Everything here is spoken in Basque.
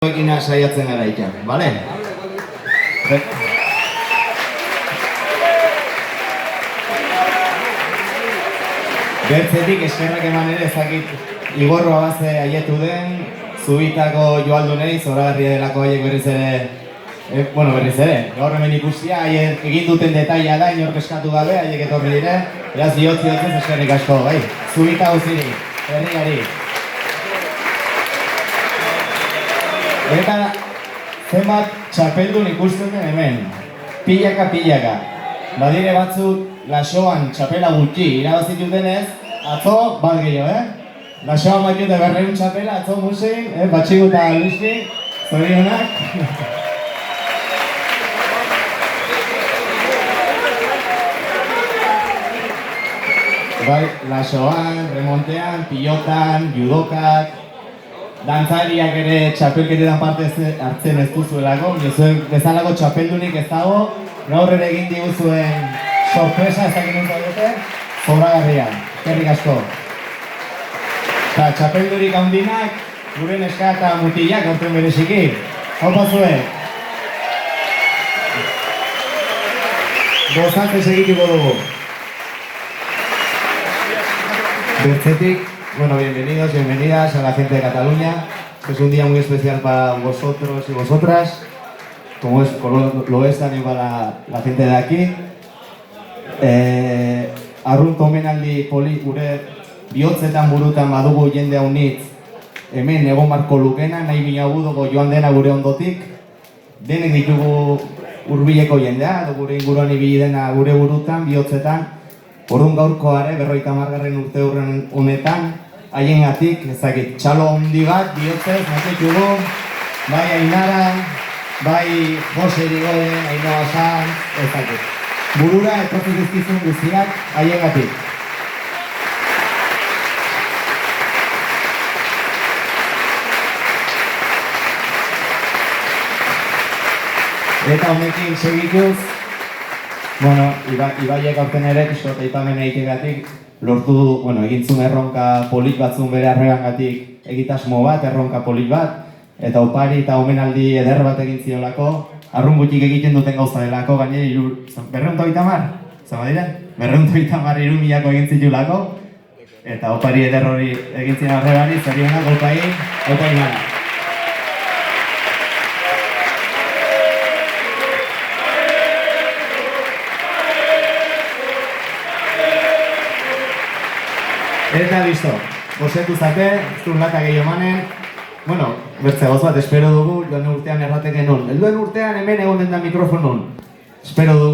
Ekina saiatzen gara ikan, bale? Bertzetik eskerrak eman ere ezakit Igorro Abaze aietu den, Zubitako Joaldunei, zoragarria delako haiek berriz ere, gaur hemen ikusia, haiek egin duten detaila da, inork eskatu gabe, haiek etorri dire, beraz diotziotzen eskerrik asko, bai? Zubita guziri, herriari. Eta zenbat txapeldun ikusten den hemen, pilaka. Badire batzuk Lasoan txapela gutxi irabazitu denez, atzo bat gehiago, Lasoan bat jute 200 txapela, atzo musin, Batxigu eta Luisni, zorionak. Bai, Lasoan, remontean, pilotan, judokak, dantzariak ere txapelketetan parte hartzen ez duzuelako, bezalako txapeldunik ez dago, gaur ere egin diguzuen sorpresa ezakin dute, zoragarria, eskerrik asko. Eta txapeldurik handinak, gure neska eta mutilak aurten bereziki. Haupa zuek! Gozatez egitiko dugu. Bertzetik, bueno, bienvenidos, bienvenidas a la gente de Cataluña. Es un día muy especial para vosotros y vosotras, como lo es también para la gente de aquí. Arrunt omenaldi poli gure bihotzetan burutan badugu jende haunitz hemen egon barko lukena, nahi binagu dugu joan dena gure ondotik. Denek ditugu hurbileko jendea, gure inguruan ibili dena gure burutan, bihotzetan. Orduan gaurkoare, 50. urte hurren honetan, haiengatik, ezakit, txalo handi bat, bihotzez, nakitugu, bai Ainara, bai Jose Irigoyen, Ainhoa Sanz, ezakit. Burura, etortu dizkizun guztiak, haiengatik. Eta honekin segituz, bueno, Ibaiek aurten ere, kistot aipamen egitegatik, lortu du, egintzun erronka polit batzun bere arregangatik egitasmo bat, erronka polit bat, eta opari eta omenaldi eder bat egin ziolako, arrun gutik egiten duten gauza delako, gainera 230? Zama dira? 230 irumilako egin zitulako, eta opari eder hori egin zion arregani, zorionak opai gara. Eta listo, gozetu zate, ez du lata gehiago manen. Bueno, bertze gauz bat, espero dugu, joan urtean erratek genuen. Helduen urtean hemen egon den da mikrofonon. Espero dugu.